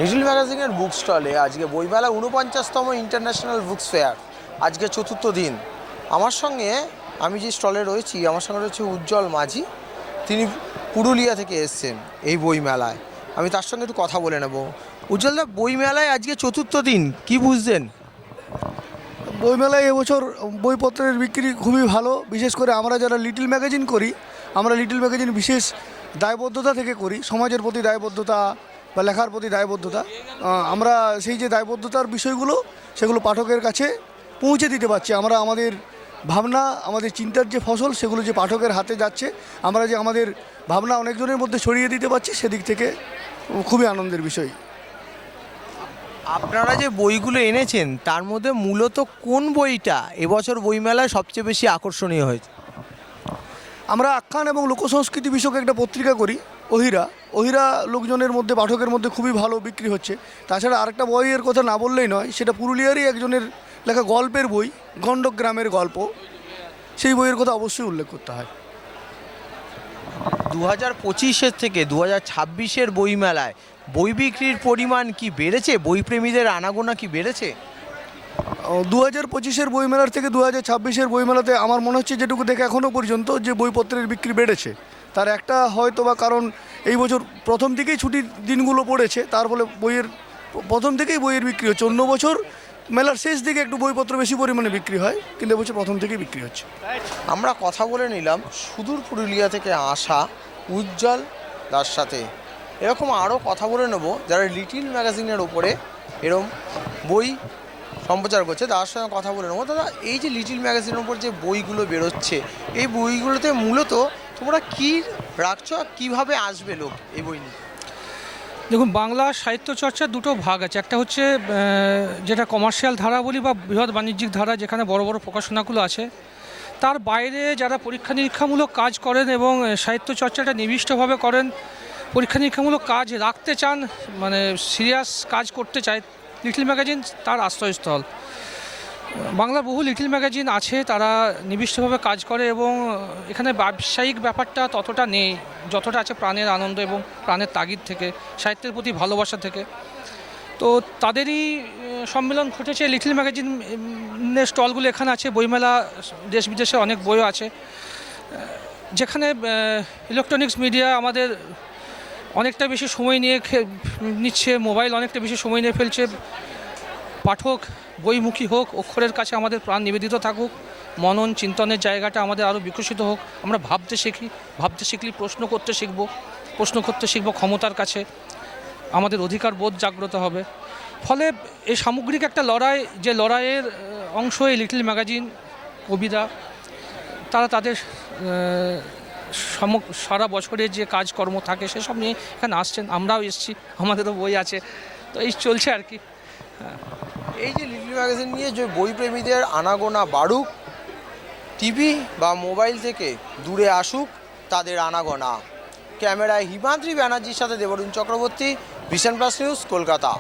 Little ম্যাগাজিনের বুক স্টলে আজকে বইমেলা ৪৯তম ইন্টারন্যাশনাল বুকস ফেয়ার, আজকে চতুর্থ দিন। আমার সঙ্গে, আমি যে স্টলে রয়েছি, আমার সঙ্গে রয়েছে উজ্জ্বল মাঝি। তিনি পুরুলিয়া থেকে এসছেন এই বইমেলায়। আমি তার সঙ্গে একটু কথা বলে নেব। উজ্জ্বলদা, বইমেলায় আজকে চতুর্থ দিন, কি বুঝছেন? বইমেলায় এবছর বইপত্রের বিক্রি খুবই ভালো। বিশেষ করে আমরা যারা লিটল ম্যাগাজিন করি, আমরা লিটল ম্যাগাজিন বিশেষ দায়বদ্ধতা থেকে করি, সমাজের প্রতি দায়বদ্ধতা বা লেখার প্রতি দায়বদ্ধতা। আমরা সেই যে দায়বদ্ধতার বিষয়গুলো, সেগুলো পাঠকের কাছে পৌঁছে দিতে পারছি। আমরা আমাদের ভাবনা, আমাদের চিন্তার যে ফসল, সেগুলো যে পাঠকের হাতে যাচ্ছে, আমরা যে আমাদের ভাবনা অনেকজনের মধ্যে ছড়িয়ে দিতে পারছি, সেদিক থেকে খুবই আনন্দের বিষয়। আপনারা যে বইগুলো এনেছেন, তার মধ্যে মূলত কোন বইটা এবছর বইমেলায় সবচেয়ে বেশি আকর্ষণীয় হয়েছে? আমরা আখ্যান এবং লোকসংস্কৃতি বিষয়ক একটা পত্রিকা করি, অহিরা। অহিরা লোকজনের মধ্যে, পাঠকের মধ্যে খুবই ভালো বিক্রি হচ্ছে। তাছাড়া আরেকটা বইয়ের কথা না বললেই নয়, সেটা পুরুলিয়ারই একজনের লেখা গল্পের বই, গণ্ডক গ্রামের গল্প। সেই বইয়ের কথা অবশ্যই উল্লেখ করতে হয়। 2025 থেকে 2026 বইমেলায় বই বিক্রির পরিমাণ কি বেড়েছে? বইপ্রেমীদের আনাগোনা কি বেড়েছে? 2025 বইমেলার থেকে 2026 বইমেলাতে আমার মনে হচ্ছে, যেটুকু দেখে এখনও পর্যন্ত, যে বইপত্রের বিক্রি বেড়েছে। তার একটা হয়তো বা কারণ, এই বছর প্রথম থেকেই ছুটির দিনগুলো পড়েছে, তার ফলে বইয়ের প্রথম থেকেই বইয়ের বিক্রি হচ্ছে। অন্য বছর মেলার শেষ দিকে একটু বইপত্র বেশি পরিমাণে বিক্রি হয়, কিন্তু এবছর প্রথম থেকেই বিক্রি হচ্ছে। আমরা কথা বলে নিলাম সুদূর পুরুলিয়া থেকে আসা উজ্জ্বল দার সাথে। এরকম আরও কথা বলে নেব যারা লিটল ম্যাগাজিনের ওপরে এরকম বই সম্প্রচার করছে, তার সঙ্গে কথা বলে নেবো। দাদা, এই যে লিটল ম্যাগাজিনের ওপর যে বইগুলো বেরোচ্ছে, এই বইগুলোতে মূলত তোমরা কী রাখছো আর কীভাবে আসবে লোক এই বই নিয়ে? দেখুন, বাংলা সাহিত্য চর্চার দুটো ভাগ আছে। একটা হচ্ছে যেটা কমার্শিয়াল ধারা বলি বা বৃহৎ বাণিজ্যিক ধারা, যেখানে বড় বড় প্রকাশনাগুলো আছে। তার বাইরে যারা পরীক্ষা নিরীক্ষামূলক কাজ করেন এবং সাহিত্য চর্চাটা নিবিষ্টভাবে করেন, পরীক্ষা নিরীক্ষামূলক কাজ রাখতে চান, মানে সিরিয়াস কাজ করতে চায়, লিটল ম্যাগাজিন তার আশ্রয়স্থল। বাংলার বহু লিটল ম্যাগাজিন আছে, তারা নিবিষ্টভাবে কাজ করে এবং এখানে ব্যবসায়িক ব্যাপারটা ততটা নেই যতটা আছে প্রাণের আনন্দ এবং প্রাণের তাগিদ থেকে, সাহিত্যের প্রতি ভালোবাসা থেকে। তো তাদেরই সম্মেলন ঘটেছে। লিটল ম্যাগাজিনের স্টলগুলো এখানে আছে। বইমেলা দেশ বিদেশে অনেক বইও আছে, যেখানে ইলেকট্রনিক্স মিডিয়া আমাদের অনেকটা বেশি সময় নিচ্ছে, মোবাইল অনেকটা বেশি সময় নিয়ে ফেলছে। পাঠক বইমুখী হোক, অক্ষরের কাছে আমাদের প্রাণ নিবেদিত থাকুক, মনন চিন্তনের জায়গাটা আমাদের আরও বিকশিত হোক। আমরা ভাবতে শিখলি প্রশ্ন করতে শিখব ক্ষমতার কাছে, আমাদের অধিকার বোধ জাগ্রত হবে। ফলে এই সামগ্রিক একটা লড়াই, যে লড়াইয়ের অংশ এই লিটল ম্যাগাজিন কবিরা। তারা তাদের সারা বছরের যে কাজকর্ম থাকে সেসব নিয়ে এখানে আসছেন। আমরাও এসেছি, আমাদেরও বই আছে, তো এই চলছে আর কি। এই যে লিটল ম্যাগাজিন নিয়ে যে বইপ্রেমীদের আনাগোনা বাড়ুক, টিভি বা মোবাইল থেকে দূরে আসুক তাদের আনাগোনা। ক্যামেরায় হিমাদ্রি ব্যানার্জির সাথে Debarun Chakraborty, vision plus news, Kolkata.